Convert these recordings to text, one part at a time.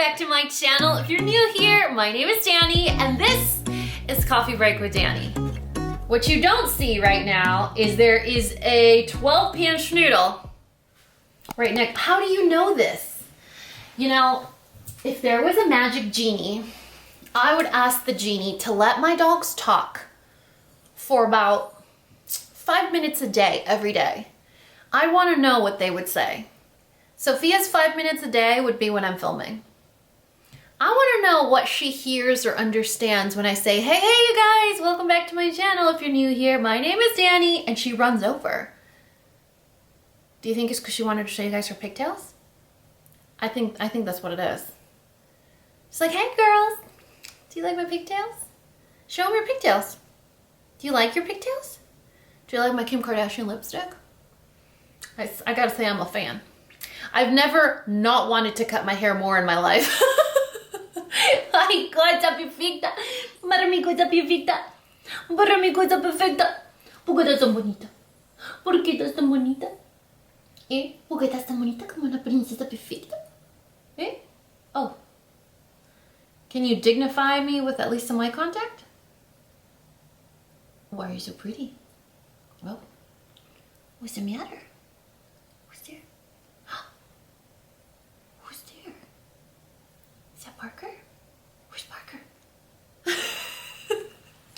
back to my channel. If you're new here, my name is Dani and this is Coffee Break with Dani. What you don't see right now is there is a 12-pan schnoodle right next. How do you know this? You know, if there was a magic genie, I would ask the genie to let my dogs talk for about 5 minutes a day, every day. I want to know what they would say. Sophia's 5 minutes a day would be when I'm filming. I want to know what she hears or understands when I say, hey you guys, welcome back to my channel. If you're new here, my name is Dani, and she runs over. Do you think it's because she wanted to show you guys her pigtails? I think that's what it is. She's like, hey girls, do you like my pigtails? Show them your pigtails. Do you like your pigtails? Do you like my Kim Kardashian lipstick? I gotta say I'm a fan. I've never not wanted to cut my hair more in my life. Ay, cosa perfecta. Para mi cosa perfecta. Para mi cosa perfecta. ¿Por qué estás tan bonita? ¿Por qué estás tan bonita? ¿Por qué estás tan bonita como una princesa perfecta? Oh. Can you dignify me with at least some eye contact? Why are you so pretty? Oh. What's the matter? Who's there? Who's there? Is that Parker? Where's Parker?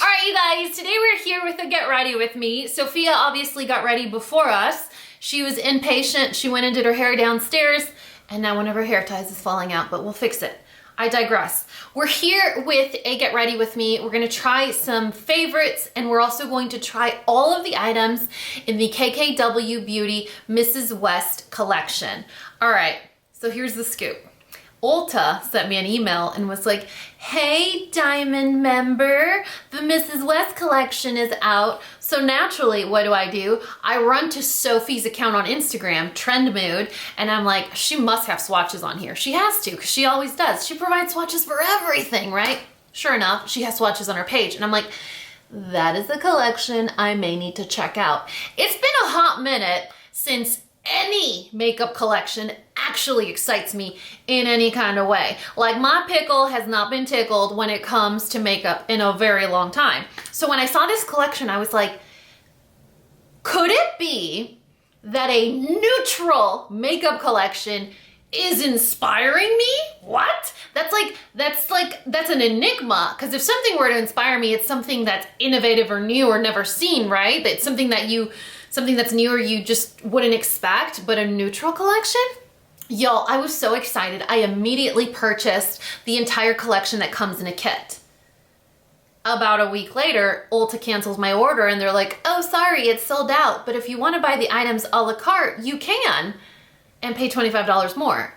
Alright you guys, today we're here with a get ready with me. Sophia obviously got ready before us. She was impatient. She went and did her hair downstairs, and now one of her hair ties is falling out, but we'll fix it. I digress. We're here with a get ready with me. We're gonna try some favorites, and we're also going to try all of the items in the KKW Beauty Mrs. West collection. All right, so here's the scoop. Ulta sent me an email and was like, hey Diamond member, the Mrs. West collection is out. So naturally, what do? I run to Sophie's account on Instagram, Trend Mood, and I'm like, she must have swatches on here. She has to, because she always does. She provides swatches for everything, right? Sure enough, she has swatches on her page. And I'm like, that is a collection I may need to check out. It's been a hot minute since any makeup collection actually excites me in any kind of way. Like, my pickle has not been tickled when it comes to makeup in a very long time. So when I saw this collection, I was like, could it be that a neutral makeup collection is inspiring me? What? That's an enigma, because if something were to inspire me, it's something that's innovative or new or never seen, right? That's something that's new or you just wouldn't expect. But a neutral collection? Y'all, I was so excited. I immediately purchased the entire collection that comes in a kit. About a week later, Ulta cancels my order and they're like, oh, sorry, it's sold out. But if you want to buy the items a la carte, you can, and pay $25 more.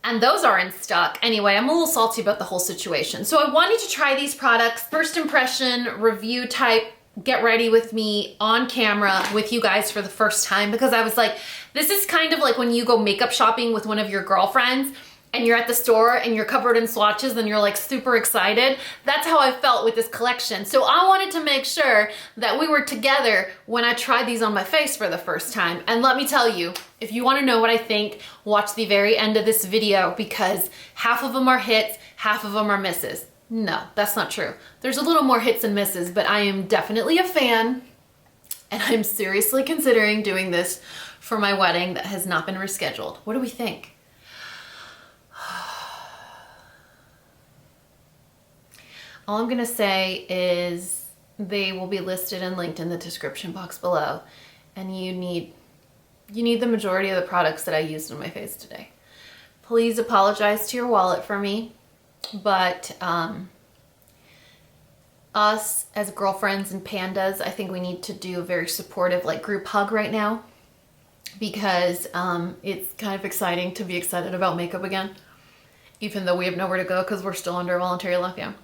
And those are in stock. Anyway, I'm a little salty about the whole situation. So I wanted to try these products. First impression, review type, get ready with me on camera with you guys for the first time, because I was like, this is kind of like when you go makeup shopping with one of your girlfriends and you're at the store and you're covered in swatches and you're like super excited. That's how I felt with this collection. So I wanted to make sure that we were together when I tried these on my face for the first time. And let me tell you, if you want to know what I think, watch the very end of this video, because half of them are hits, half of them are misses. No, that's not true. There's a little more hits and misses, but I am definitely a fan, and I'm seriously considering doing this for my wedding that has not been rescheduled. What do we think? All I'm gonna say is they will be listed and linked in the description box below, and you need the majority of the products that I used on my face today. Please apologize to your wallet for me. But us as girlfriends and pandas, I think we need to do a very supportive group hug right now, because it's kind of exciting to be excited about makeup again, even though we have nowhere to go because we're still under voluntary lockdown.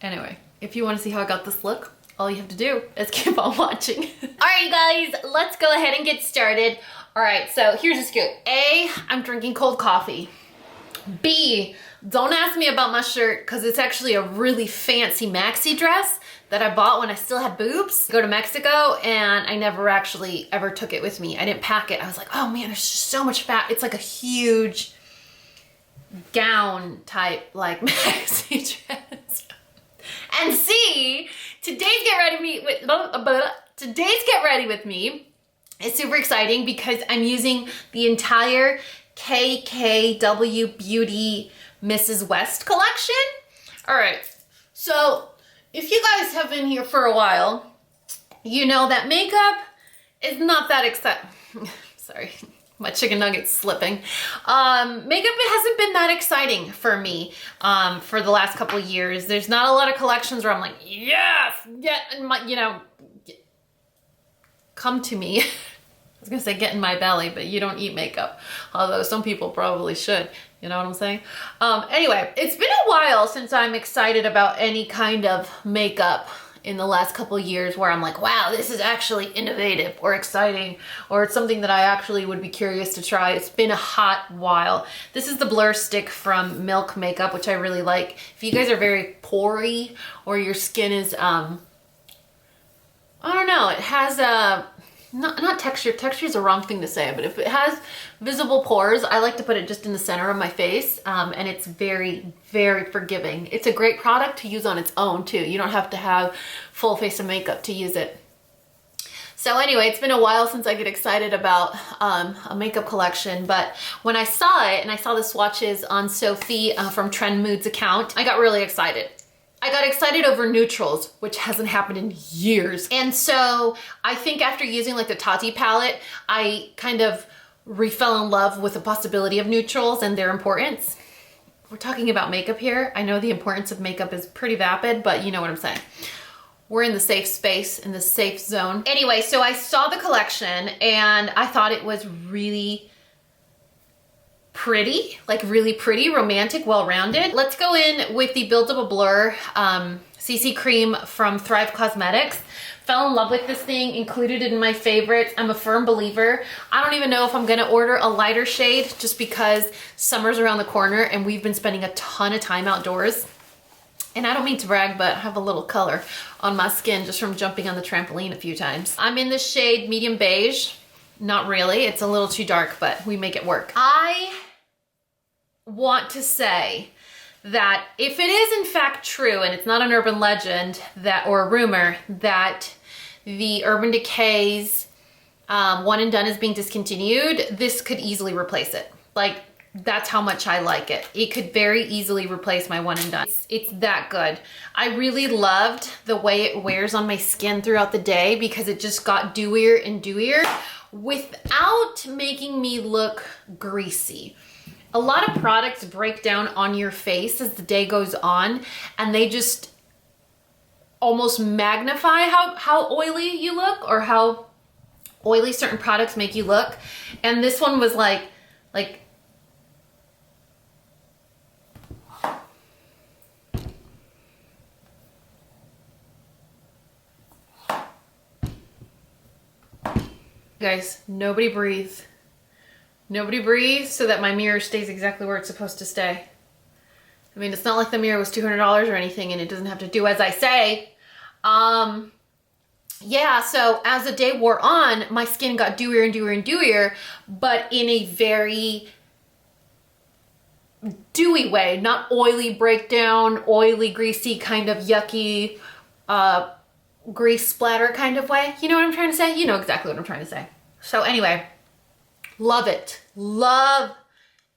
Anyway, if you want to see how I got this look, all you have to do is keep on watching. All right, you guys, let's go ahead and get started. All right, so here's the scoop. A, I'm drinking cold coffee. B, don't ask me about my shirt, because it's actually a really fancy maxi dress that I bought when I still had boobs. I go to Mexico and I never actually ever took it with me. I didn't pack it. I was like, oh man, there's just so much fat. It's like a huge gown type like maxi dress. And C, today's Get Ready with Me is super exciting because I'm using the entire KKW Beauty Mrs. West collection. All right, so if you guys have been here for a while, you know that makeup is not that exciting. Sorry, my chicken nugget's slipping. Makeup hasn't been that exciting for me for the last couple of years. There's not a lot of collections where I'm like, yes, get in my, you know, come to me. I was gonna say get in my belly, but you don't eat makeup. Although some people probably should, you know what I'm saying? Anyway, it's been a while since I'm excited about any kind of makeup in the last couple of years where I'm like, wow, this is actually innovative or exciting, or it's something that I actually would be curious to try. It's been a hot while. This is the Blur Stick from Milk Makeup, which I really like. If you guys are very pory or your skin is, I don't know, it has a, not texture. Texture is the wrong thing to say, but if it has visible pores, I like to put it just in the center of my face, and it's very, very forgiving. It's a great product to use on its own too. You don't have to have full face of makeup to use it. So anyway, it's been a while since I get excited about a makeup collection, but when I saw it and I saw the swatches on Sophie from Trend Mood's account, I got really excited. I got excited over neutrals, which hasn't happened in years. And so I think after using like the Tarte palette, I kind of fell in love with the possibility of neutrals and their importance. We're talking about makeup here. I know the importance of makeup is pretty vapid, but you know what I'm saying. We're in the safe space, in the safe zone. Anyway, so I saw the collection and I thought it was really pretty, like really pretty, romantic, well-rounded. Let's go in with the Buildable Blur CC Cream from Thrive Causemetics. Fell in love with this thing, included it in my favorites. I'm a firm believer. I don't even know if I'm gonna order a lighter shade just because summer's around the corner and we've been spending a ton of time outdoors. And I don't mean to brag, but I have a little color on my skin just from jumping on the trampoline a few times. I'm in the shade medium beige. Not really, it's a little too dark, but we make it work. I want to say that if it is in fact true, and it's not an urban legend that or a rumor, that the Urban Decay's One and Done is being discontinued, this could easily replace it. Like, that's how much I like it. It could very easily replace my One and Done. It's that good. I really loved the way it wears on my skin throughout the day because it just got dewier and dewier without making me look greasy. A lot of products break down on your face as the day goes on, and they just almost magnify how oily you look or how oily certain products make you look. And this one was like guys, nobody breathe. Nobody breathe so that my mirror stays exactly where it's supposed to stay. I mean, it's not like the mirror was $200 or anything and it doesn't have to do as I say. Yeah, so as the day wore on, my skin got dewier and dewier and dewier, but in a very dewy way, not oily breakdown, oily, greasy, kind of yucky, grease splatter kind of way. You know what I'm trying to say? You know exactly what I'm trying to say. So anyway, love it. Love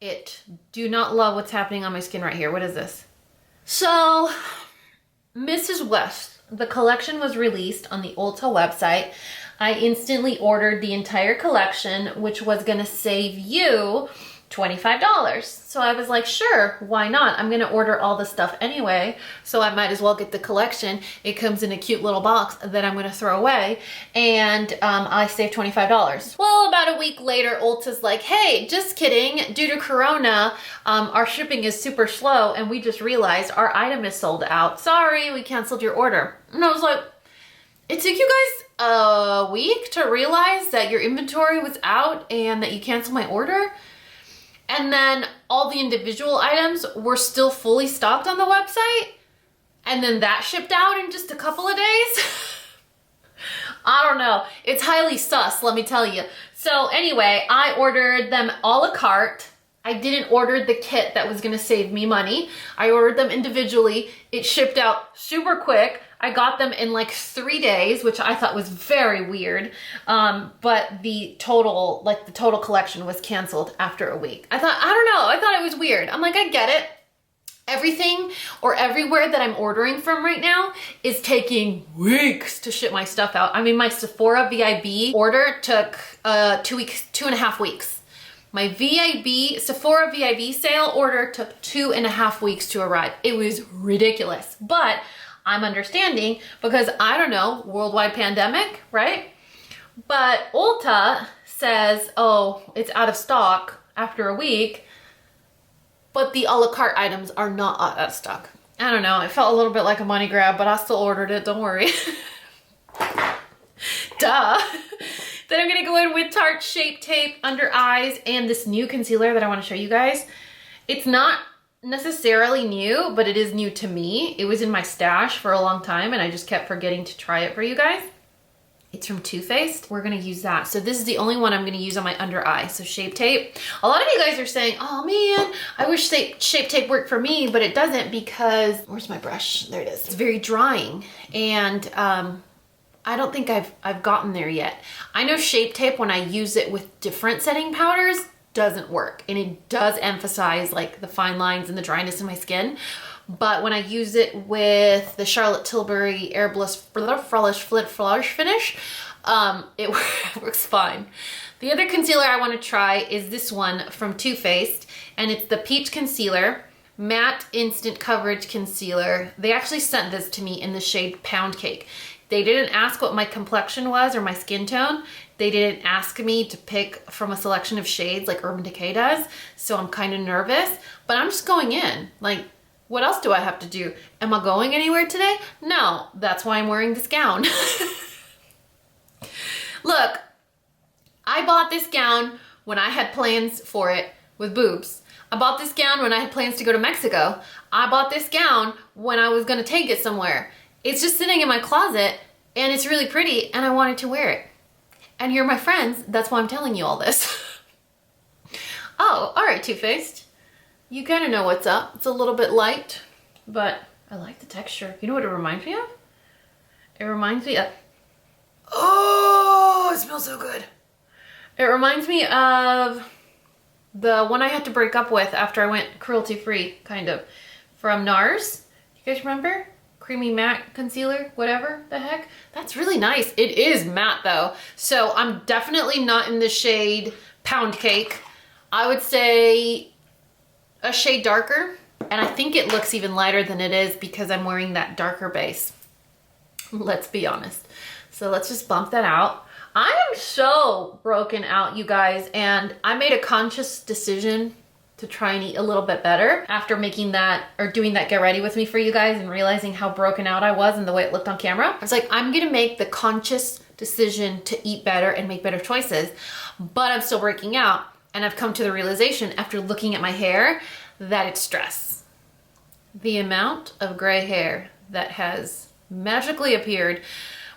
it. Do not love what's happening on my skin right here. What is this? So, Mrs. West, the collection was released on the Ulta website. I instantly ordered the entire collection, which was gonna save you $25. So I was like, sure, why not? I'm gonna order all the stuff anyway, so I might as well get the collection. It comes in a cute little box that I'm gonna throw away, and I saved $25. Well, about a week later, Ulta's like, hey, just kidding, due to Corona, our shipping is super slow, and we just realized our item is sold out. Sorry, we canceled your order. And I was like, it took you guys a week to realize that your inventory was out and that you canceled my order? And then all the individual items were still fully stocked on the website? And then that shipped out in just a couple of days? I don't know. It's highly sus, let me tell you. So anyway, I ordered them a la carte. I didn't order the kit that was gonna save me money. I ordered them individually. It shipped out super quick. I got them in like 3 days, which I thought was very weird. But the total collection was canceled after a week. I don't know, I thought it was weird. I'm like, I get it. Everything or everywhere that I'm ordering from right now is taking weeks to ship my stuff out. I mean, my Sephora VIB order took 2.5 weeks. My Sephora VIB sale order took 2.5 weeks to arrive. It was ridiculous, but I'm understanding because I don't know, worldwide pandemic, right? But Ulta says, oh, it's out of stock after a week, but the a la carte items are not out of stock. I don't know, it felt a little bit like a money grab, but I still ordered it, don't worry. Duh. Then I'm gonna go in with Tarte Shape Tape under eyes and this new concealer that I wanna show you guys. It's not necessarily new, but it is new to me. It was in my stash for a long time and I just kept forgetting to try it for you guys. It's from Too Faced. We're gonna use that. So this is the only one I'm gonna use on my under eye. So Shape Tape. A lot of you guys are saying, oh man, I wish Shape Tape worked for me, but it doesn't because, where's my brush? There it is. It's very drying. And I don't think I've gotten there yet. I know Shape Tape, when I use it with different setting powders, doesn't work. And it does emphasize like the fine lines and the dryness in my skin. But when I use it with the Charlotte Tilbury Airbrush Flawless Finish, it works fine. The other concealer I want to try is this one from Too Faced, and it's the Peach Concealer Matte Instant Coverage Concealer. They actually sent this to me in the shade Pound Cake. They didn't ask what my complexion was or my skin tone. They didn't ask me to pick from a selection of shades like Urban Decay does, so I'm kind of nervous, but I'm just going in. Like, what else do I have to do? Am I going anywhere today? No, that's why I'm wearing this gown. Look, I bought this gown when I had plans for it with boobs. I bought this gown when I had plans to go to Mexico. I bought this gown when I was gonna take it somewhere. It's just sitting in my closet and it's really pretty and I wanted to wear it. And you're my friends, that's why I'm telling you all this. Oh, all right, Too Faced. You kind of know what's up. It's a little bit light, but I like the texture. You know what it reminds me of? It reminds me of, oh, it smells so good. It reminds me of the one I had to break up with after I went cruelty-free, kind of, from NARS. You guys remember? Creamy matte concealer, whatever the heck. That's really nice. It is matte though. So I'm definitely not in the shade Pound Cake. I would say a shade darker. And I think it looks even lighter than it is because I'm wearing that darker base. Let's be honest. So let's just bump that out. I am so broken out, you guys. And I made a conscious decision to try and eat a little bit better after making that or doing that get ready with me for you guys and realizing how broken out I was and the way it looked on camera. I was like, I'm gonna make the conscious decision to eat better and make better choices, but I'm still breaking out. And I've come to the realization after looking at my hair that it's stress. The amount of gray hair that has magically appeared.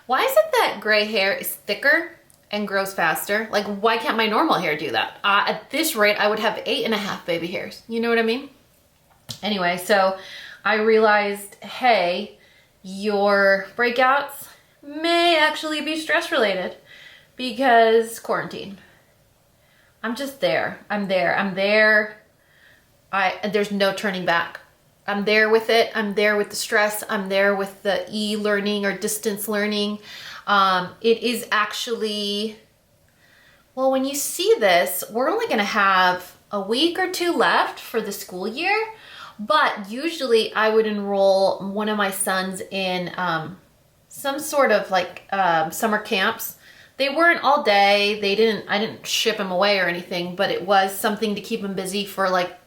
Why is it that gray hair is thicker and grows faster? Like, why can't my normal hair do that? At this rate, I would have 8.5 baby hairs. You know what I mean? Anyway, so I realized, hey, your breakouts may actually be stress related because quarantine. I'm just there. I'm there. There's no turning back. I'm there with it. I'm there with the stress. I'm there with the e-learning or distance learning. It is actually, well, when you see this, we're only gonna have a week or 2 left for the school year, but usually I would enroll one of my sons in some sort of like summer camps. They weren't all day. I didn't ship him away or anything, but it was something to keep him busy for like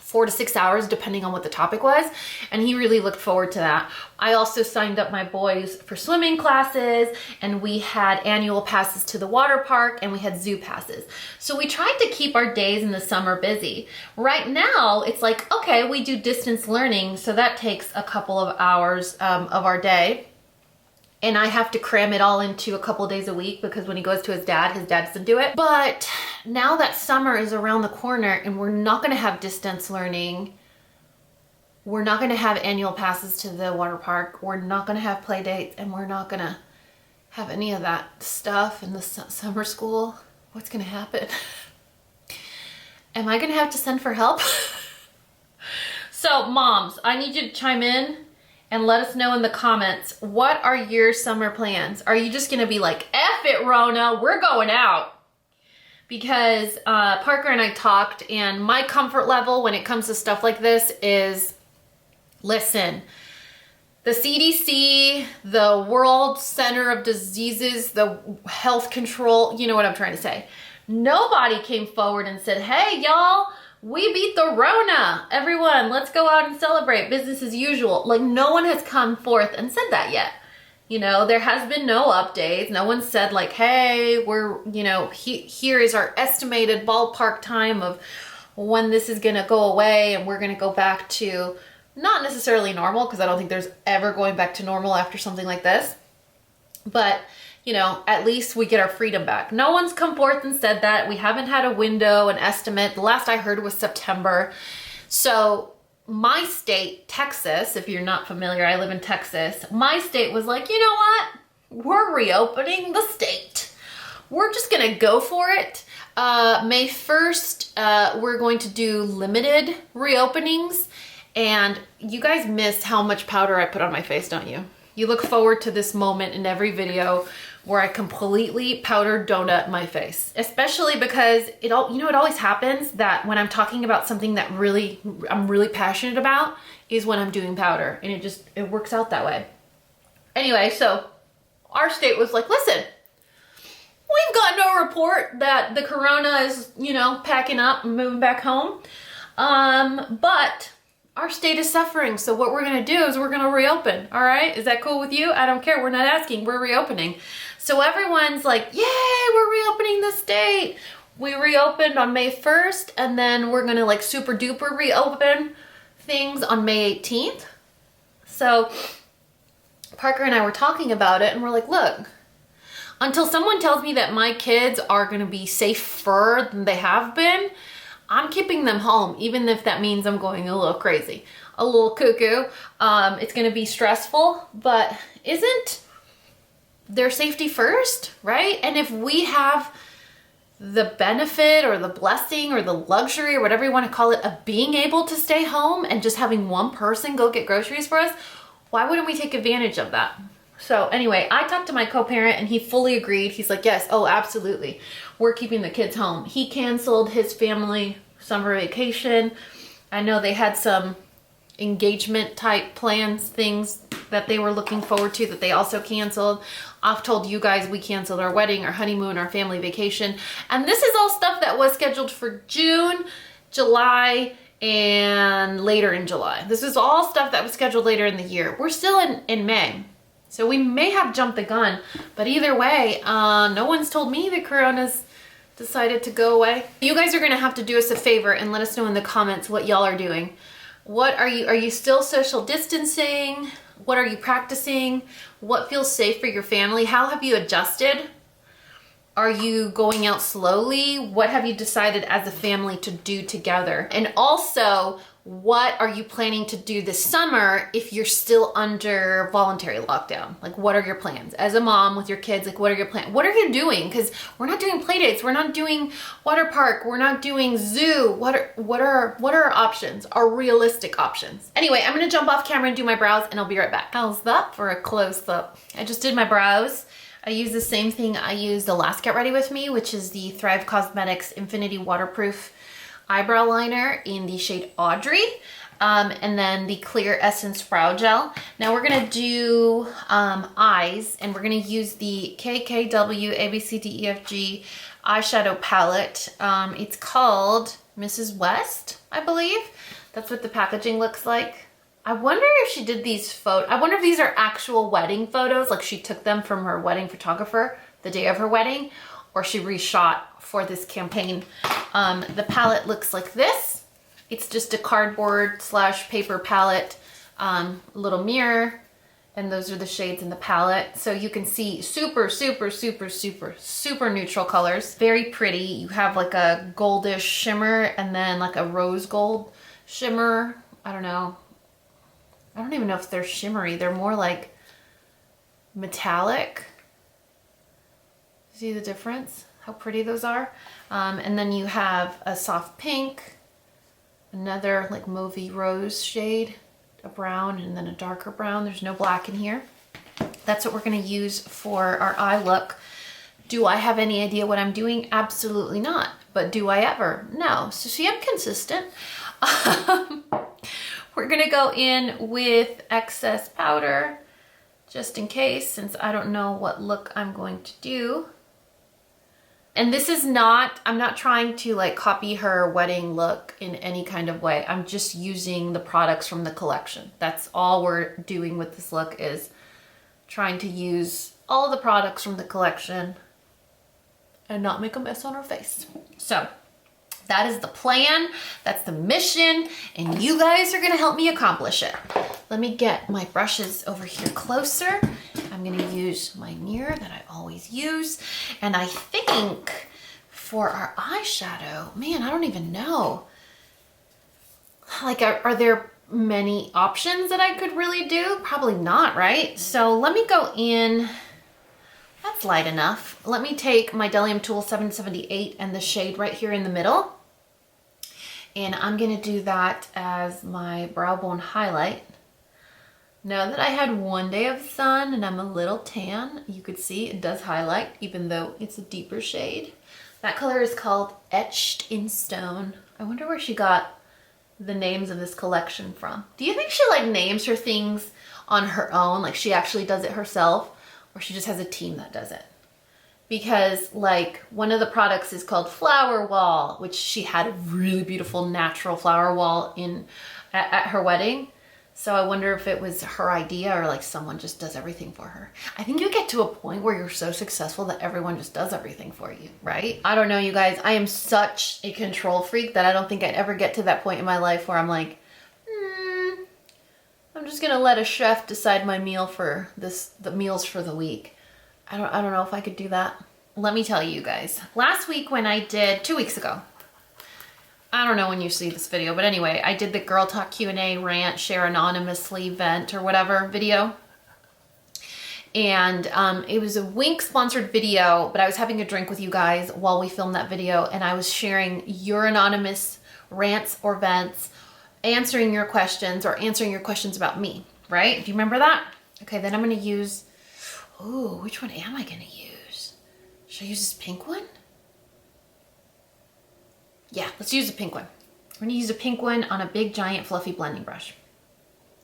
4 to 6 hours, depending on what the topic was. And he really looked forward to that. I also signed up my boys for swimming classes, and we had annual passes to the water park, and we had zoo passes. So we tried to keep our days in the summer busy. Right now, it's like, okay, we do distance learning, so that takes a couple of hours of our day. and I have to cram it all into a couple days a week because when he goes to his dad doesn't do it. But now that summer is around the corner and we're not gonna have distance learning, we're not gonna have annual passes to the water park, we're not gonna have play dates, and we're not gonna have any of that stuff in the summer school. What's gonna happen? Am I gonna have to send for help? So moms, I need you to chime in and let us know in the comments, what are your summer plans? Are you just gonna be like, F it, Rona, we're going out? Because Parker and I talked, and my comfort level when it comes to stuff like this is, listen, the CDC, the World Center of Diseases, the health control, you know what I'm trying to say. Nobody came forward and said, hey y'all, we beat the Rona. Everyone, let's go out and celebrate. Business as usual. Like, no one has come forth and said that yet. You know, there has been no updates. No one said like, hey, we're, you know, here is our estimated ballpark time of when this is gonna go away and we're gonna go back to not necessarily normal, because I don't think there's ever going back to normal after something like this. But, you know, at least we get our freedom back. No one's come forth and said that. We haven't had a window, an estimate. The last I heard was September. So my state, Texas, if you're not familiar, I live in Texas. My state was like, you know what? We're reopening the state. We're just gonna go for it. May 1st, we're going to do limited reopenings. And you guys miss how much powder I put on my face, don't you? You look forward to this moment in every video where I completely powder donut my face, especially because it always happens that when I'm talking about something that I'm really passionate about is when I'm doing powder, and it works out that way. Anyway, so our state was like, listen, we've got no report that the corona is, you know, packing up and moving back home. But our state is suffering, so what we're gonna do is we're gonna reopen, all right? Is that cool with you? I don't care, we're not asking, we're reopening. So everyone's like, yay, we're reopening the state. We reopened on May 1st, and then we're gonna like super duper reopen things on May 18th. So Parker and I were talking about it, and we're like, look, until someone tells me that my kids are gonna be safer than they have been, I'm keeping them home, even if that means I'm going a little crazy, a little cuckoo. It's gonna be stressful, but isn't their safety first, right? And if we have the benefit or the blessing or the luxury or whatever you wanna call it of being able to stay home and just having one person go get groceries for us, why wouldn't we take advantage of that? So anyway, I talked to my co-parent and he fully agreed. He's like, yes, oh, absolutely. We're keeping the kids home. He canceled his family summer vacation. I know they had some engagement type plans, things that they were looking forward to that they also canceled. I've told you guys we canceled our wedding, our honeymoon, our family vacation. And this is all stuff that was scheduled for June, July, and later in July. This is all stuff that was scheduled later in the year. We're still in May. So we may have jumped the gun, but either way, no one's told me the corona's decided to go away. You guys are gonna have to do us a favor and let us know in the comments what y'all are doing. What are you still social distancing? What are you practicing? What feels safe for your family? How have you adjusted? Are you going out slowly? What have you decided as a family to do together? And also, what are you planning to do this summer if you're still under voluntary lockdown? Like, what are your plans? As a mom with your kids, like, what are your plans? What are you doing? Because we're not doing play dates. We're not doing water park. We're not doing zoo. What are our options? Our realistic options. Anyway, I'm gonna jump off camera and do my brows and I'll be right back. How's that for a close up? I just did my brows. I use the same thing I used the last Get Ready With Me, which is the Thrive Causemetics Infinity Waterproof Eyebrow Liner in the shade Audrey, and then the Clear Essence Brow Gel. Now we're gonna do eyes, and we're gonna use the KKW ABCDEFG Eyeshadow Palette. It's called Mrs. West, I believe. That's what the packaging looks like. I wonder if she did these photos. I wonder if these are actual wedding photos, like she took them from her wedding photographer the day of her wedding, or she reshot for this campaign. The palette looks like this. It's just a cardboard / paper palette, little mirror, And those are the shades in the palette. So you can see super, super, super, super, super neutral colors. Very pretty. You have like a goldish shimmer and then like a rose gold shimmer. I don't know. I don't even know if they're shimmery. They're more like metallic. See the difference? How pretty those are. And then you have a soft pink, another like mauvey rose shade, a brown, and then a darker brown. There's no black in here. That's what we're gonna use for our eye look. Do I have any idea what I'm doing? Absolutely not. But do I ever? No. So see, I'm consistent. We're gonna go in with excess powder, just in case, since I don't know what look I'm going to do. And this is not, I'm not trying to like copy her wedding look in any kind of way. I'm just using the products from the collection. That's all we're doing with this look, is trying to use all the products from the collection and not make a mess on her face. So that is the plan, that's the mission, and you guys are gonna help me accomplish it. Let me get my brushes over here closer. I'm gonna use my mirror that I always use. And I think for our eyeshadow, man, I don't even know. Like, are there many options that I could really do? Probably not, right? So let me go in, that's light enough. Let me take my Delium Tool 778 and the shade right here in the middle. And I'm gonna do that as my brow bone highlight. Now that I had one day of sun and I'm a little tan, you could see it does highlight, even though it's a deeper shade. That color is called Etched in Stone. I wonder where she got the names of this collection from. Do you think she like names her things on her own? Like she actually does it herself, or she just has a team that does it? Because like one of the products is called Flower Wall, which she had a really beautiful natural flower wall at her wedding. So I wonder if it was her idea or like someone just does everything for her. I think you get to a point where you're so successful that everyone just does everything for you, right? I don't know, you guys. I am such a control freak that I don't think I'd ever get to that point in my life where I'm like, I'm just gonna let a chef decide my meal for the meals for the week. I don't know if I could do that. Let me tell you guys. Last week when I did, 2 weeks ago, I don't know when you see this video, but anyway, I did the Girl Talk Q&A rant, share anonymously, vent or whatever video. And it was a Wink sponsored video, but I was having a drink with you guys while we filmed that video, and I was sharing your anonymous rants or vents, answering your questions or answering your questions about me, right? Do you remember that? Okay, then I'm gonna use, ooh, which one am I gonna use? Should I use this pink one? Yeah, let's use a pink one. I'm gonna use a pink one on a big, giant, fluffy blending brush.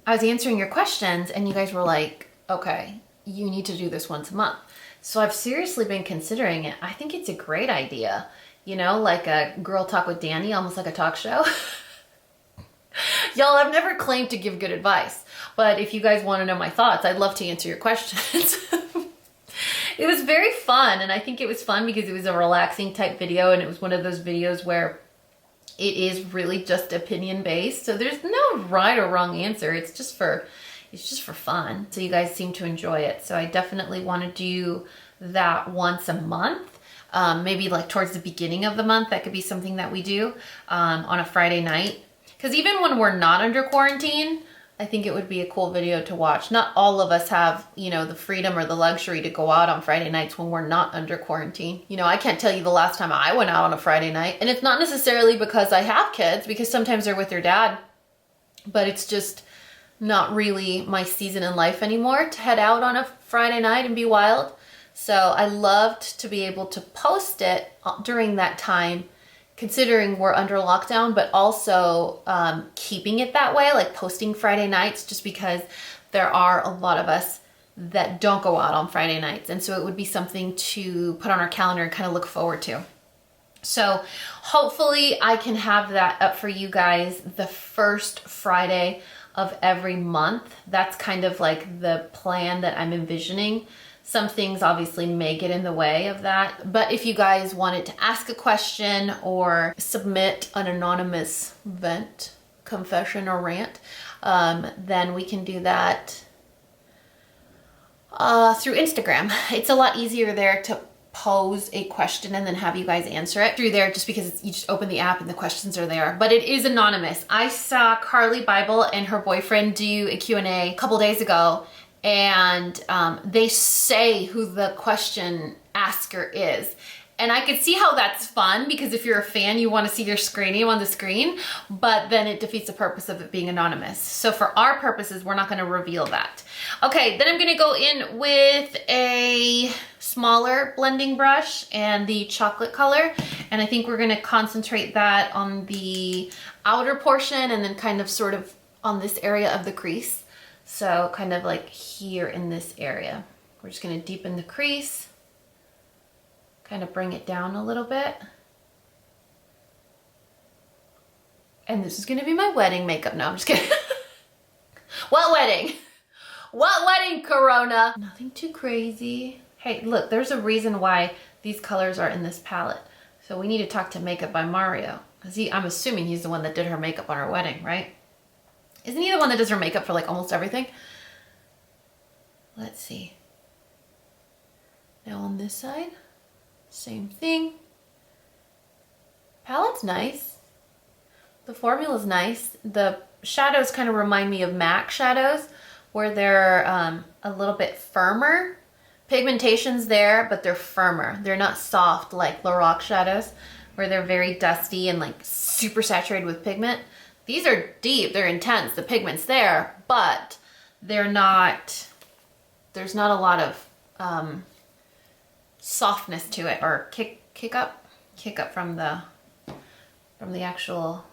I was answering your questions and you guys were like, okay, you need to do this once a month. So I've seriously been considering it. I think it's a great idea. You know, like a Girl Talk with Dani, almost like a talk show. Y'all, I've never claimed to give good advice, but if you guys wanna know my thoughts, I'd love to answer your questions. It was very fun, and I think it was fun because it was a relaxing type video, and it was one of those videos where it is really just opinion based. So there's no right or wrong answer. It's just for fun. So you guys seem to enjoy it. So I definitely want to do that once a month. Maybe like towards the beginning of the month, that could be something that we do on a Friday night. Because even when we're not under quarantine, I think it would be a cool video to watch. Not all of us have, you know, the freedom or the luxury to go out on Friday nights when we're not under quarantine. You know, I can't tell you the last time I went out on a Friday night. And it's not necessarily because I have kids, because sometimes they're with their dad, but it's just not really my season in life anymore to head out on a Friday night and be wild. So I loved to be able to post it during that time, considering we're under lockdown, but also keeping it that way, like posting Friday nights, just because there are a lot of us that don't go out on Friday nights. And so it would be something to put on our calendar and kind of look forward to. So hopefully I can have that up for you guys the first Friday of every month. That's kind of like the plan that I'm envisioning. Some things obviously may get in the way of that, but if you guys wanted to ask a question or submit an anonymous vent, confession, or rant, then we can do that through Instagram. It's a lot easier there to pose a question and then have you guys answer it through there, just because you just open the app and the questions are there, but it is anonymous. I saw Carly Bible and her boyfriend do a Q&A a couple days ago, and they say who the question asker is. And I could see how that's fun, because if you're a fan, you want to see your screen name on the screen, but then it defeats the purpose of it being anonymous. So for our purposes, we're not going to reveal that. Okay, then I'm going to go in with a smaller blending brush and the chocolate color. And I think we're going to concentrate that on the outer portion and then kind of sort of on this area of the crease. So kind of like here in this area. We're just going to deepen the crease. Kind of bring it down a little bit. And this is gonna be my wedding makeup. No, I'm just kidding. What wedding? What wedding, Corona? Nothing too crazy. Hey, look, there's a reason why these colors are in this palette. So we need to talk to Makeup by Mario. Because I'm assuming he's the one that did her makeup on her wedding, right? Isn't he the one that does her makeup for like almost everything? Let's see. Now on this side. Same thing. Palette's nice. The formula's nice. The shadows kind of remind me of MAC shadows, where they're a little bit firmer. Pigmentation's there, but they're firmer. They're not soft like Lorac shadows, where they're very dusty and like super saturated with pigment. These are deep, they're intense, the pigment's there, but they're not, there's not a lot of softness to it, or kick up from the actual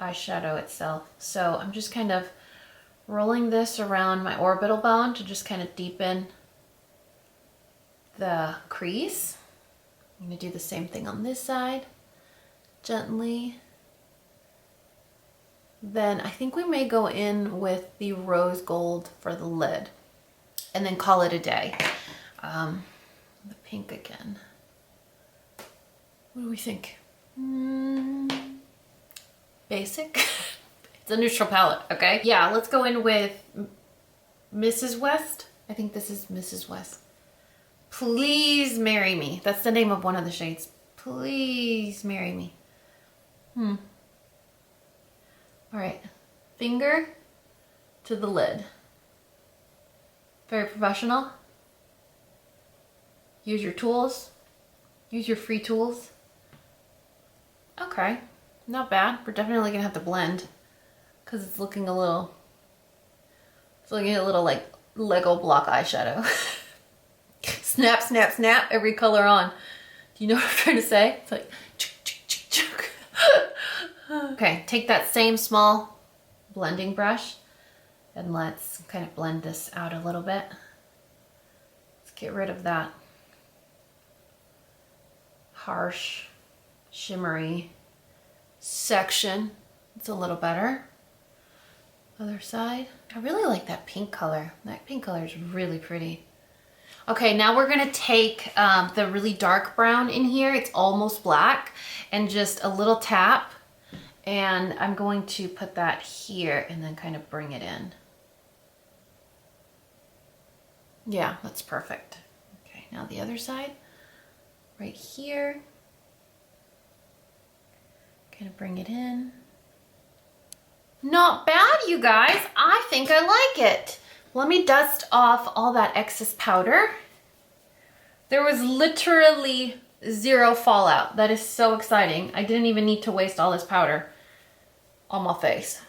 eyeshadow itself. So I'm just kind of rolling this around my orbital bone to just kind of deepen the crease. I'm going to do the same thing on this side, gently. Then I think we may go in with the rose gold for the lid and then call it a day. The pink again. What do we think? Basic? It's a neutral palette, okay? Yeah, let's go in with Mrs. West. I think this is Mrs. West. Please Marry Me. That's the name of one of the shades. Please Marry Me. All right, finger to the lid. Very professional. Use your tools. Use your free tools. Okay, not bad. We're definitely gonna have to blend because it's looking a little like Lego block eyeshadow. Snap, snap, snap, every color on. Do you know what I'm trying to say? It's like, okay, take that same small blending brush and let's kind of blend this out a little bit. Let's get rid of that harsh, shimmery section. It's a little better. Other side. I really like that pink color. That pink color is really pretty. Okay, now we're gonna take the really dark brown in here. It's almost black, and just a little tap. And I'm going to put that here and then kind of bring it in. Yeah, that's perfect. Okay, now the other side. Right here, kind of bring it in. Not bad, you guys. I think I like it. Let me dust off all that excess powder. There was literally zero fallout. That is so exciting. I didn't even need to waste all this powder on my face.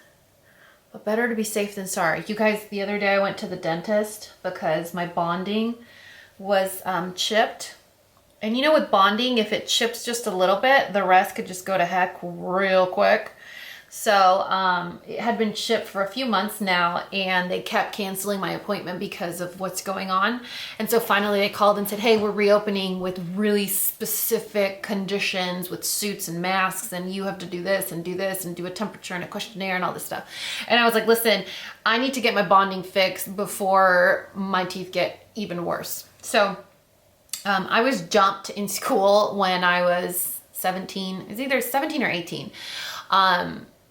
But better to be safe than sorry. You guys, the other day I went to the dentist because my bonding was chipped. And you know, with bonding, if it chips just a little bit, the rest could just go to heck real quick. So it had been chipped for a few months now, and they kept canceling my appointment because of what's going on. And so finally they called and said, hey, we're reopening with really specific conditions with suits and masks, and you have to do this and do a temperature and a questionnaire and all this stuff. And I was like, listen, I need to get my bonding fixed before my teeth get even worse. So I was jumped in school when I was 17. It was either 17 or 18.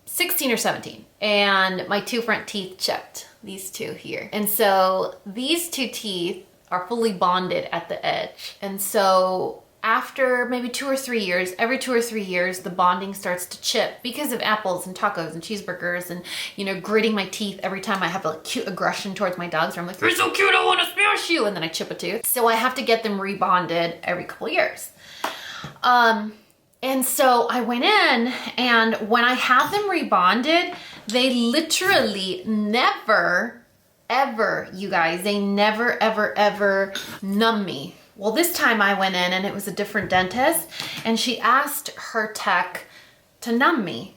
16 or 17, and my two front teeth chipped. these two here. And so these two teeth are fully bonded at the edge. And so after maybe 2 or 3 years, every 2 or 3 years, the bonding starts to chip because of apples and tacos and cheeseburgers and, you know, gritting my teeth every time I have a cute aggression towards my dogs where I'm like, you're so cute, I want to smash you. And then I chip a tooth. So I have to get them rebonded every couple of years. And so I went in, and when I have them rebonded, they literally never, ever, you guys, they never, ever, ever numb me. Well, this time I went in and it was a different dentist, and she asked her tech to numb me.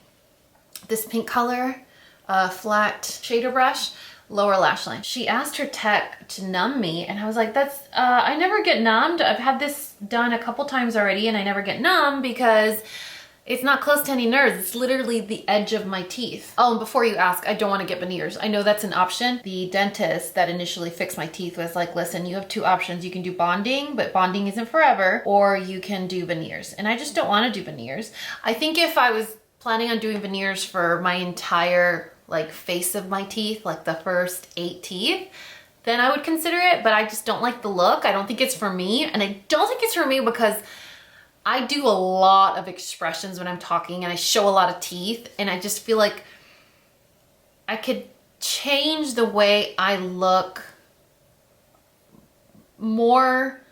This pink color, flat shader brush, lower lash line. She asked her tech to numb me, and I was like, that's, I never get numbed. I've had this done a couple times already and I never get numb because it's not close to any nerves. It's literally the edge of my teeth. Oh, and before you ask, I don't want to get veneers. I know that's an option. The dentist that initially fixed my teeth was like, listen, you have 2 options. You can do bonding, but bonding isn't forever, or you can do veneers. And I just don't want to do veneers. I think if I was planning on doing veneers for my entire like face of my teeth, like the first 8 teeth, then I would consider it, but I just don't like the look. I don't think it's for me. And I don't think it's for me because I do a lot of expressions when I'm talking and I show a lot of teeth, and I just feel like I could change the way I look more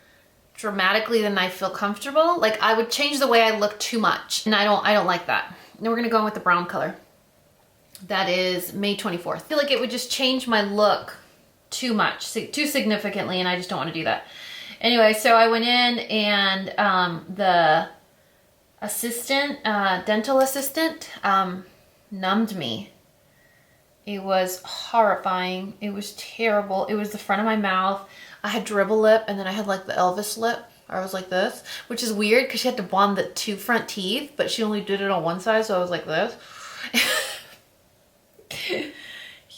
dramatically than I feel comfortable. Like I would change the way I look too much, and I don't like that. Now we're gonna go in with the brown color. That is May 24th. I feel like it would just change my look too much, too significantly, and I just don't want to do that. Anyway, so I went in, and the assistant, dental assistant, numbed me. It was horrifying. It was terrible. It was the front of my mouth. I had dribble lip, and then I had like the Elvis lip. I was like this, which is weird because she had to bond the 2 front teeth, but she only did it on one side, so I was like this.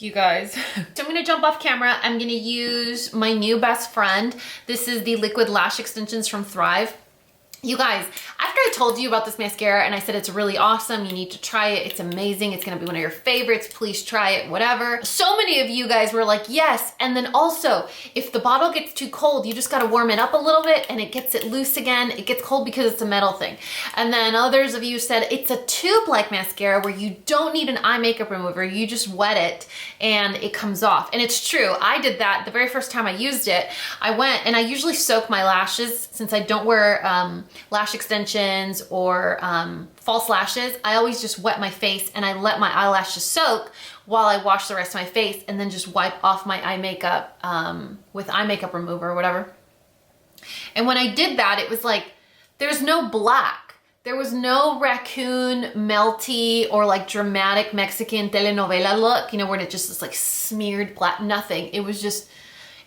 You guys. So I'm gonna jump off camera. I'm gonna use my new best friend. This is the liquid lash extensions from Thrive. You guys, after I told you about this mascara and I said it's really awesome, you need to try it, it's amazing, it's gonna be one of your favorites, please try it, whatever. So many of you guys were like, yes, and then also, if the bottle gets too cold, you just gotta warm it up a little bit and it gets it loose again. It gets cold because it's a metal thing. And then others of you said it's a tube-like mascara where you don't need an eye makeup remover, you just wet it and it comes off. And it's true, I did that the very first time I used it. I went, and I usually soak my lashes since I don't wear lash extensions or false lashes. I always just wet my face and I let my eyelashes soak while I wash the rest of my face, and then just wipe off my eye makeup with eye makeup remover or whatever. And when I did that, it was like, there's no black. There was no raccoon, melty, or like dramatic Mexican telenovela look, you know, where it just is like smeared black, nothing. It was just,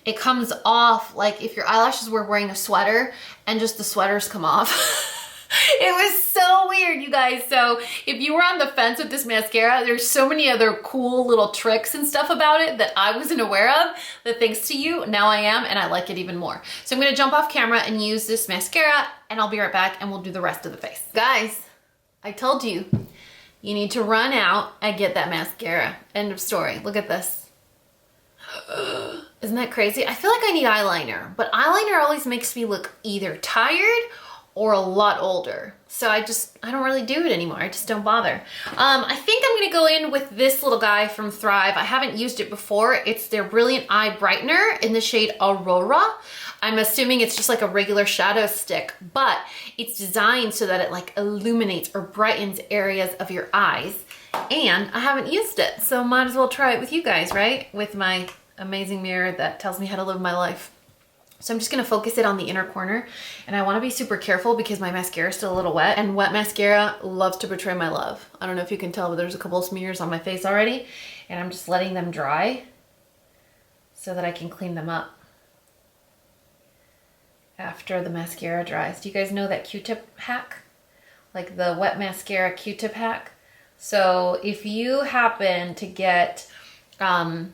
it comes off like if your eyelashes were wearing a sweater and just the sweaters come off. It was so weird, you guys. So if you were on the fence with this mascara, there's so many other cool little tricks and stuff about it that I wasn't aware of, that thanks to you, now I am, and I like it even more. So I'm gonna jump off camera and use this mascara, and I'll be right back and we'll do the rest of the face. Guys, I told you, you need to run out and get that mascara. End of story. Look at this. Isn't that crazy? I feel like I need eyeliner, but eyeliner always makes me look either tired or a lot older. So I don't really do it anymore. I just don't bother. I think I'm gonna go in with this little guy from Thrive. I haven't used it before. It's their Brilliant Eye Brightener in the shade Aurora. I'm assuming it's just like a regular shadow stick, but it's designed so that it like illuminates or brightens areas of your eyes. And I haven't used it, so might as well try it with you guys, right? With my amazing mirror that tells me how to live my life. So I'm just gonna focus it on the inner corner, and I wanna be super careful because my mascara is still a little wet, and wet mascara loves to betray my love. I don't know if you can tell, but there's a couple of smears on my face already, and I'm just letting them dry so that I can clean them up after the mascara dries. Do you guys know that Q-tip hack? Like the wet mascara Q-tip hack? So if you happen to get, oh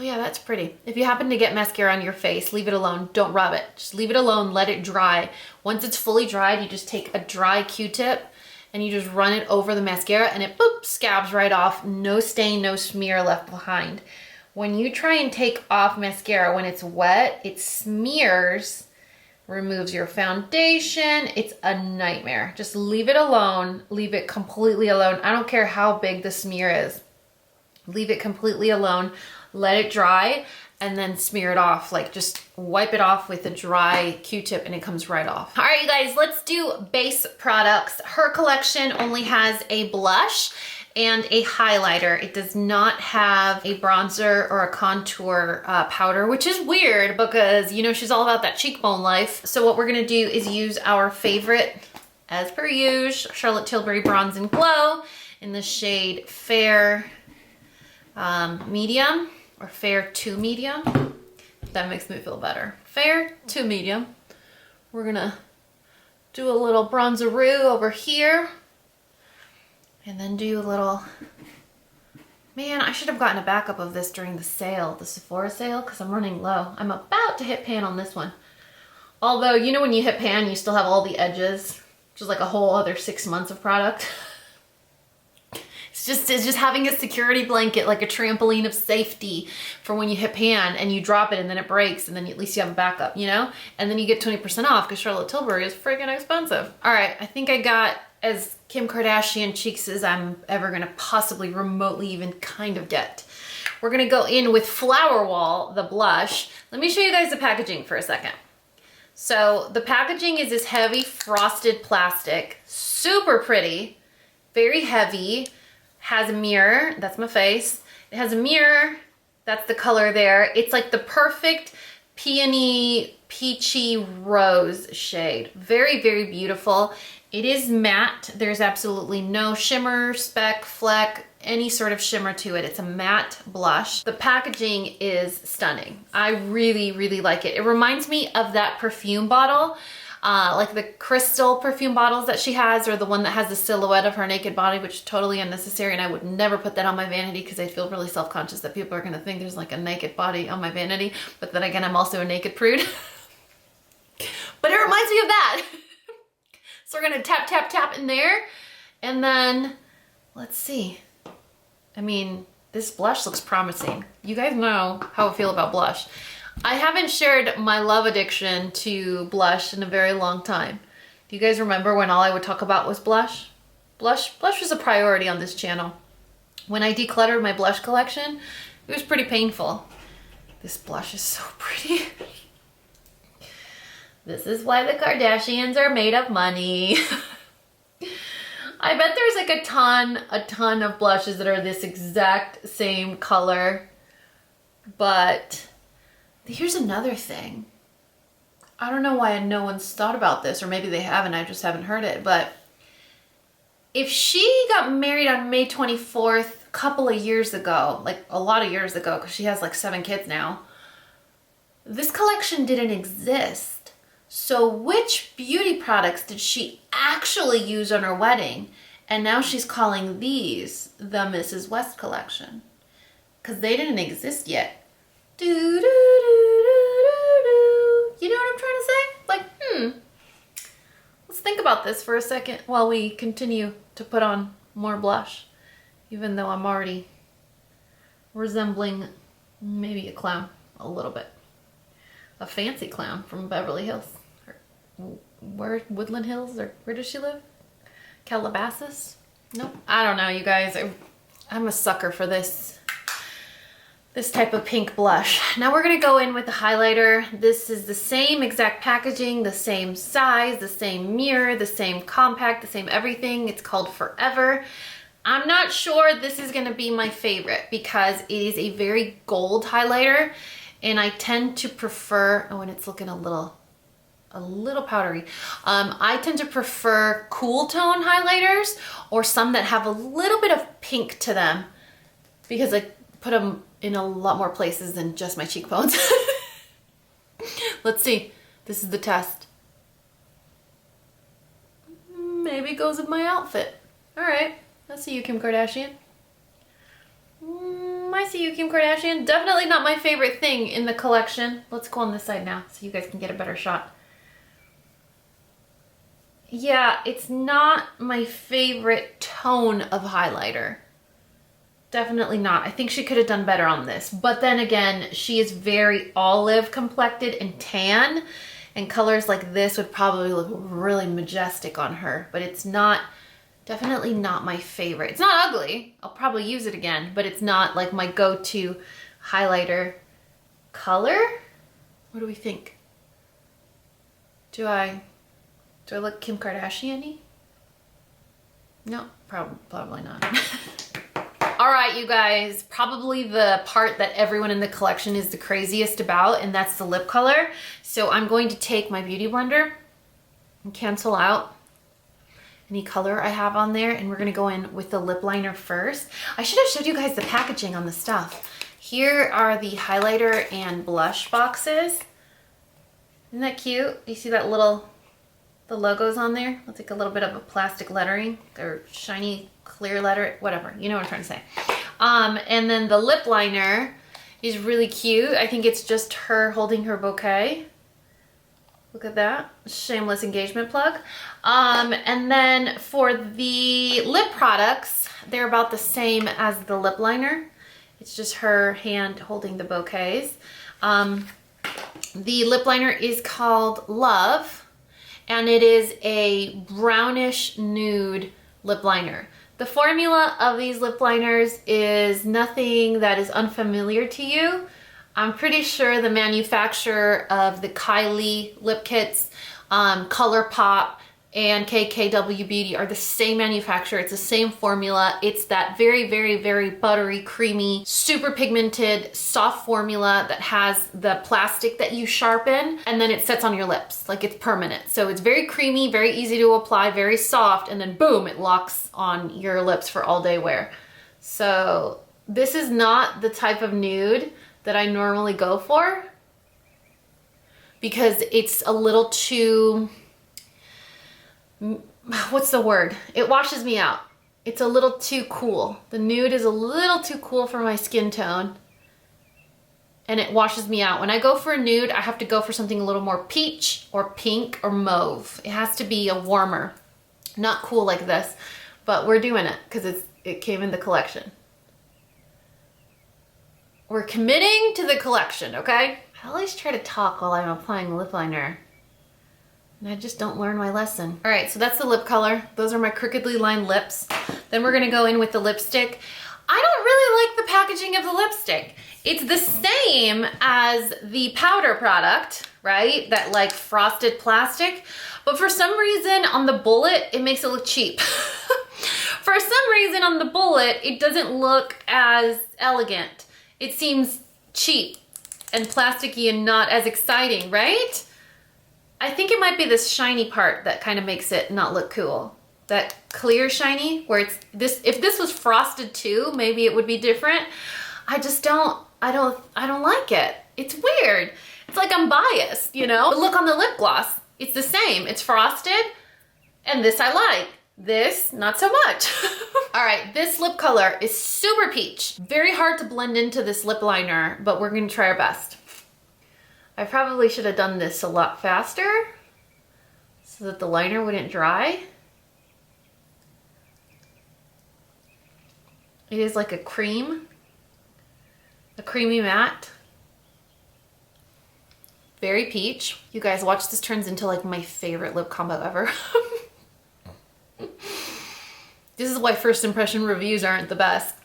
yeah, that's pretty. If you happen to get mascara on your face, leave it alone. Don't rub it. Just leave it alone, let it dry. Once it's fully dried, you just take a dry Q-tip and you just run it over the mascara and it boop, scabs right off. No stain, no smear left behind. when you try and take off mascara when it's wet, it smears, removes your foundation. It's a nightmare. Just leave it alone. Leave it completely alone. I don't care how big the smear is. Leave it completely alone. Let it dry and then smear it off. Like just wipe it off with a dry Q-tip and it comes right off. All right, you guys, let's do base products. Her collection only has a blush and a highlighter. It does not have a bronzer or a contour powder, which is weird because, you know, she's all about that cheekbone life. So what we're gonna do is use our favorite, as per usual, Charlotte Tilbury Bronze and Glow in the shade Fair Medium, or Fair to Medium. That makes me feel better. Fair to Medium. We're gonna do a little bronzeroo over here. And then do a little, man, I should have gotten a backup of this during the sale, the Sephora sale, because I'm running low. I'm about to hit pan on this one. Although, you know when you hit pan, you still have all the edges, which is like a whole other 6 months of product. It's just having a security blanket, like a trampoline of safety for when you hit pan and you drop it and then it breaks and then at least you have a backup, you know? And then you get 20% off because Charlotte Tilbury is freaking expensive. All right, I think I got as Kim Kardashian cheeks as I'm ever gonna possibly remotely even kind of get. We're gonna go in with Flower Wall, the blush. Let me show you guys the packaging for a second. So the packaging is this heavy frosted plastic, super pretty, very heavy, has a mirror, that's my face. It has a mirror, that's the color there. It's like the perfect peony, peachy rose shade. Very, very beautiful. It is matte. There's absolutely no shimmer, speck, fleck, any sort of shimmer to it. It's a matte blush. The packaging is stunning. I really, really like it. It reminds me of that perfume bottle, like the crystal perfume bottles that she has, or the one that has the silhouette of her naked body, which is totally unnecessary, and I would never put that on my vanity because I feel really self-conscious that people are gonna think there's like a naked body on my vanity, but then again, I'm also a naked prude. But it reminds me of that. So we're gonna tap, tap, tap in there, and then, let's see. I mean, this blush looks promising. You guys know how I feel about blush. I haven't shared my love addiction to blush in a very long time. Do you guys remember when all I would talk about was blush? Blush was a priority on this channel. When I decluttered my blush collection, it was pretty painful. This blush is so pretty. This is why the Kardashians are made of money. I bet there's like a ton of blushes that are this exact same color. But here's another thing. I don't know why no one's thought about this, or maybe they haven't, I just haven't heard it, but if she got married on May 24th a couple of years ago, like a lot of years ago, because she has like 7 kids now, this collection didn't exist. So which beauty products did she actually use on her wedding? And now she's calling these the Mrs. West collection, because they didn't exist yet. Do, do, do, do, do, do. You know what I'm trying to say? Like, let's think about this for a second while we continue to put on more blush, even though I'm already resembling maybe a clown a little bit. A fancy clown from Beverly Hills. Where, Woodland Hills, or where does she live? Calabasas? Nope. I don't know, you guys. I'm a sucker for this type of pink blush. Now we're gonna go in with the highlighter. This is the same exact packaging, the same size, the same mirror, the same compact, the same everything. It's called Forever. I'm not sure this is gonna be my favorite because it is a very gold highlighter, and I tend to prefer, oh, and it's looking a little powdery. I tend to prefer cool tone highlighters, or some that have a little bit of pink to them, because I put them in a lot more places than just my cheekbones. Let's see. This is the test. Maybe it goes with my outfit. All right. I see you, Kim Kardashian. I see you, Kim Kardashian. Definitely not my favorite thing in the collection. Let's go on this side now so you guys can get a better shot. Yeah, it's not my favorite tone of highlighter. Definitely not. I think she could have done better on this. But then again, she is very olive complected and tan, and colors like this would probably look really majestic on her, but it's not, definitely not my favorite. It's not ugly. I'll probably use it again, but it's not like my go-to highlighter color. What do we think? Do I look Kim Kardashian-y? No, probably not. All right, you guys, probably the part that everyone in the collection is the craziest about, and that's the lip color. So I'm going to take my Beauty Blender and cancel out any color I have on there, and we're gonna go in with the lip liner first. I should have showed you guys the packaging on the stuff. Here are the highlighter and blush boxes. Isn't that cute? Do you see that the logos on there? Looks like a little bit of a plastic lettering or shiny clear letter, whatever. You know what I'm trying to say. And then the lip liner is really cute. I think it's just her holding her bouquet. Look at that, shameless engagement plug. And then for the lip products, they're about the same as the lip liner. It's just her hand holding the bouquets. The lip liner is called Love, and it is a brownish nude lip liner. The formula of these lip liners is nothing that is unfamiliar to you. I'm pretty sure the manufacturer of the Kylie lip kits, ColourPop, and KKW Beauty are the same manufacturer. It's the same formula. It's that very, very, very buttery, creamy, super pigmented, soft formula that has the plastic that you sharpen, and then it sets on your lips. Like, it's permanent. So it's very creamy, very easy to apply, very soft, and then boom, it locks on your lips for all day wear. So this is not the type of nude that I normally go for because it's a little too, what's the word? It washes me out. It's a little too cool. The nude is a little too cool for my skin tone, and it washes me out. When I go for a nude, I have to go for something a little more peach or pink or mauve. It has to be a warmer, not cool like this, but we're doing it because it came in the collection. We're committing to the collection, okay? I always try to talk while I'm applying lip liner, and I just don't learn my lesson. All right, so that's the lip color. Those are my crookedly lined lips. Then we're gonna go in with the lipstick. I don't really like the packaging of the lipstick. It's the same as the powder product, right? That like frosted plastic, but for some reason on the bullet, it makes it look cheap. For some reason on the bullet, it doesn't look as elegant. It seems cheap and plasticky and not as exciting, right? I think it might be this shiny part that kind of makes it not look cool. That clear shiny where it's this, if this was frosted too, maybe it would be different. I don't like it. It's weird. It's like I'm biased, you know? But look on the lip gloss. It's the same. It's frosted, and this I like. This, not so much. All right, this lip color is super peach. Very hard to blend into this lip liner, but we're gonna try our best. I probably should have done this a lot faster so that the liner wouldn't dry. It is like a creamy matte. Very peach. You guys, watch this turns into like my favorite lip combo ever. This is why first impression reviews aren't the best.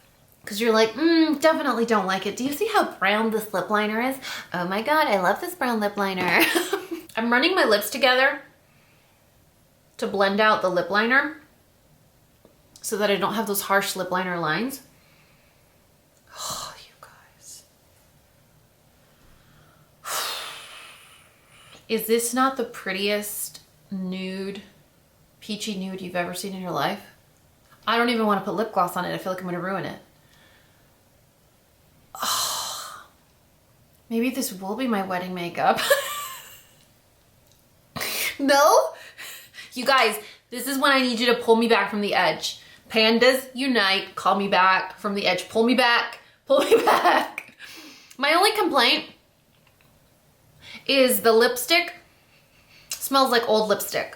Because you're like, definitely don't like it. Do you see how brown this lip liner is? Oh my God, I love this brown lip liner. I'm running my lips together to blend out the lip liner so that I don't have those harsh lip liner lines. Oh, you guys. Is this not the prettiest nude, peachy nude you've ever seen in your life? I don't even want to put lip gloss on it. I feel like I'm gonna ruin it. Oh, maybe this will be my wedding makeup. No? You guys, this is when I need you to pull me back from the edge. Pandas unite, call me back from the edge. Pull me back, pull me back. My only complaint is the lipstick smells like old lipstick.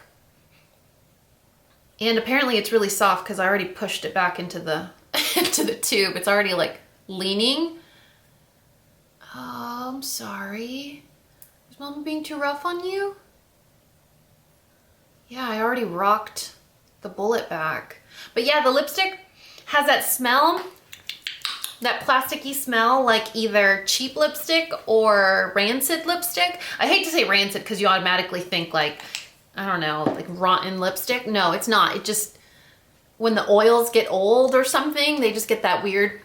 And apparently it's really soft because I already pushed it back into the into the tube. It's already like leaning. Oh, I'm sorry. Is Mama being too rough on you? Yeah, I already rocked the bullet back. But yeah, the lipstick has that smell, that plasticky smell, like either cheap lipstick or rancid lipstick. I hate to say rancid because you automatically think like, I don't know, like rotten lipstick. No, it's not. It just, when the oils get old or something, they just get that weird.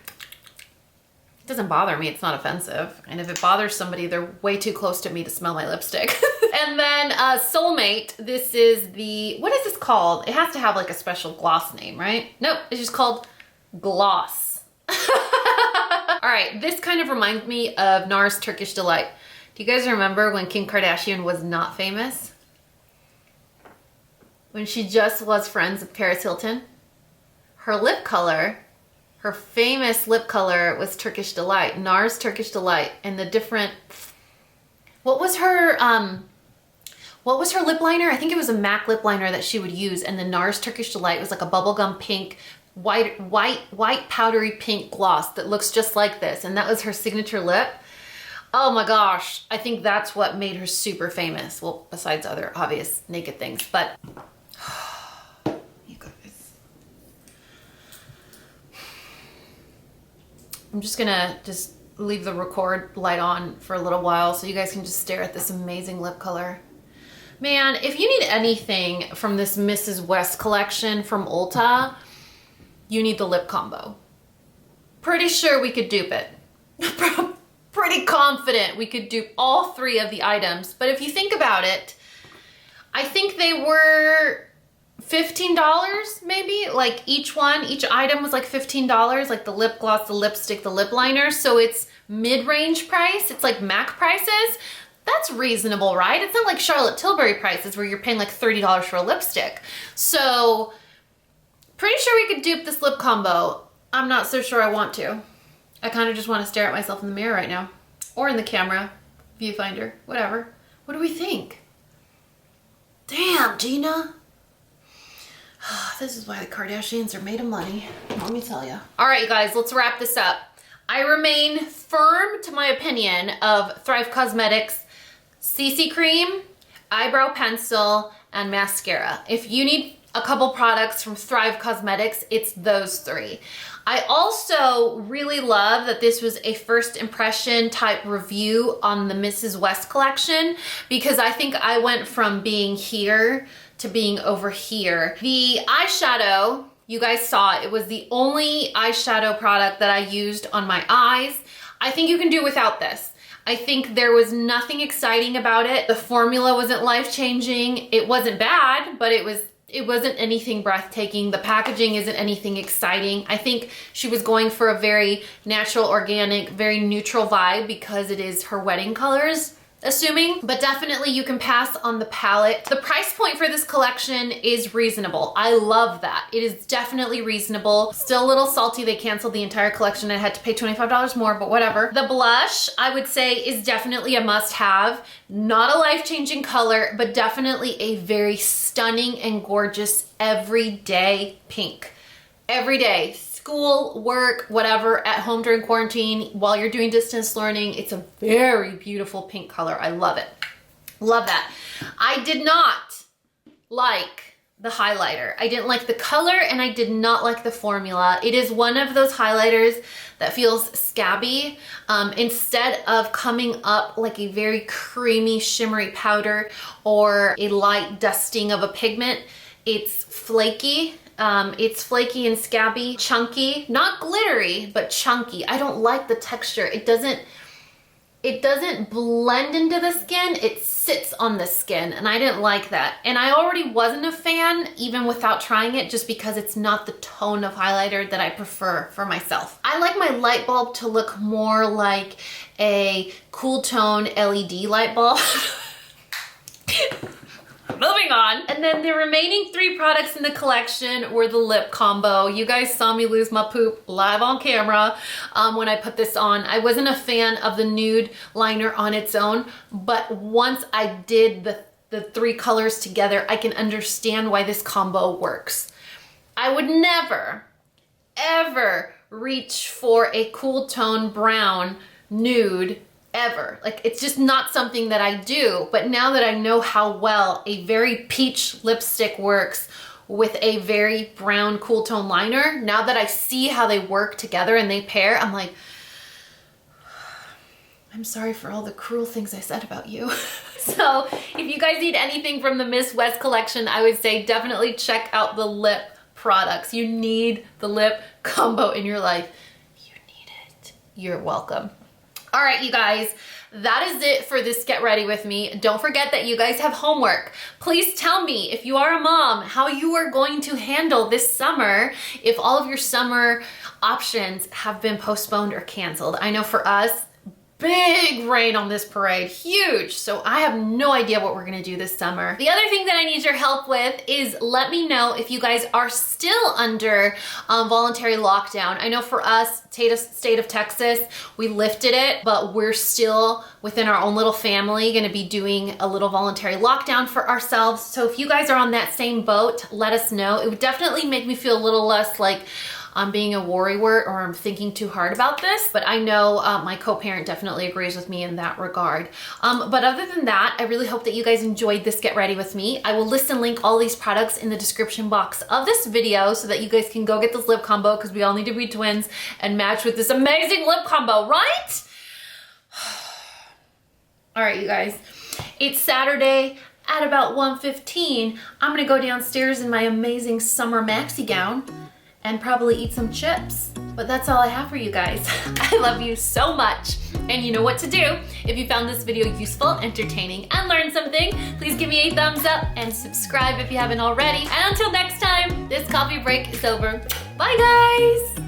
It doesn't bother me. It's not offensive. And if it bothers somebody, they're way too close to me to smell my lipstick. And then Soulmate, this is the, what is this called? It has to have like a special gloss name, right? Nope, it's just called Gloss. All right, this kind of reminds me of NARS Turkish Delight. Do you guys remember when Kim Kardashian was not famous? When she just was friends with Paris Hilton? Her lip color, her famous lip color was Turkish Delight, NARS Turkish Delight, and the different, what was her lip liner? I think it was a MAC lip liner that she would use, and the NARS Turkish Delight was like a bubblegum pink, white powdery pink gloss that looks just like this, and that was her signature lip. Oh my gosh, I think that's what made her super famous. Well, besides other obvious naked things, but you guys. I'm just gonna leave the record light on for a little while so you guys can just stare at this amazing lip color. Man, if you need anything from this Mrs. West collection from Ulta, you need the lip combo. Pretty sure we could dupe it. Pretty confident we could dupe all three of the items. But if you think about it, I think they were $15 maybe, like each item was like $15, like the lip gloss, the lipstick, the lip liner. So it's mid-range price. It's like MAC prices. That's reasonable, right? It's not like Charlotte Tilbury prices where you're paying like $30 for a lipstick. So pretty sure we could dupe this lip combo. I'm not so sure I want to. I kind of just want to stare at myself in the mirror right now. Or in the camera, viewfinder, whatever. What do we think? Damn, Gina. This is why the Kardashians are made of money, let me tell you. All right, you guys, let's wrap this up. I remain firm to my opinion of Thrive Causemetics CC cream, eyebrow pencil, and mascara. If you need a couple products from Thrive Causemetics, it's those three. I also really love that this was a first impression type review on the Mrs. West collection, because I think I went from being here to being over here. The eyeshadow, you guys saw, it was the only eyeshadow product that I used on my eyes. I think you can do without this. I think there was nothing exciting about it. The formula wasn't life-changing. It wasn't bad, but it wasn't anything breathtaking. The packaging isn't anything exciting. I think she was going for a very natural, organic, very neutral vibe because it is her wedding colors, assuming, but definitely you can pass on the palette. The price point for this collection is reasonable. I love that. It is definitely reasonable. Still a little salty. They canceled the entire collection. I had to pay $25 more, but whatever. The blush, I would say, is definitely a must-have. Not a life-changing color, but definitely a very stunning and gorgeous everyday pink. Every day. School, work, whatever, at home during quarantine, while you're doing distance learning. It's a very beautiful pink color. I love it. Love that. I did not like the highlighter. I didn't like the color and I did not like the formula. It is one of those highlighters that feels scabby. Instead of coming up like a very creamy, shimmery powder or a light dusting of a pigment, it's flaky. It's flaky and scabby, chunky, not glittery, but chunky. I don't like the texture. It doesn't blend into the skin. It sits on the skin, and I didn't like that. And I already wasn't a fan, even without trying it, just because it's not the tone of highlighter that I prefer for myself. I like my light bulb to look more like a cool tone LED light bulb. Moving on. And then the remaining three products in the collection were the lip combo. You guys saw me lose my poop live on camera when I put this on. I wasn't a fan of the nude liner on its own, but once I did the three colors together, I can understand why this combo works. I would never, ever reach for a cool tone brown nude ever. Like, it's just not something that I do. But now that I know how well a very peach lipstick works with a very brown cool tone liner, now that I see how they work together and they pair, I'm like, I'm sorry for all the cruel things I said about you. So if you guys need anything from the Miss West collection, I would say definitely check out the lip products. You need the lip combo in your life. You need it. You're welcome. All right, you guys, that is it for this Get Ready With Me. Don't forget that you guys have homework. Please tell me, if you are a mom, how you are going to handle this summer if all of your summer options have been postponed or canceled. I know for us, big rain on this parade, huge. So I have no idea what we're gonna do this summer. The other thing that I need your help with is let me know if you guys are still under voluntary lockdown. I know for us, state of Texas, we lifted it, but we're still within our own little family gonna be doing a little voluntary lockdown for ourselves. So if you guys are on that same boat, let us know. It would definitely make me feel a little less like I'm being a worrywart or I'm thinking too hard about this, but I know my co-parent definitely agrees with me in that regard. But other than that, I really hope that you guys enjoyed this Get Ready With Me. I will list and link all these products in the description box of this video so that you guys can go get this lip combo, because we all need to be twins and match with this amazing lip combo, right? All right, you guys, it's Saturday at about 1:15. I'm gonna go downstairs in my amazing summer maxi gown and probably eat some chips. But that's all I have for you guys. I love you so much. And you know what to do. If you found this video useful, entertaining, and learned something, please give me a thumbs up and subscribe if you haven't already. And until next time, this coffee break is over. Bye, guys.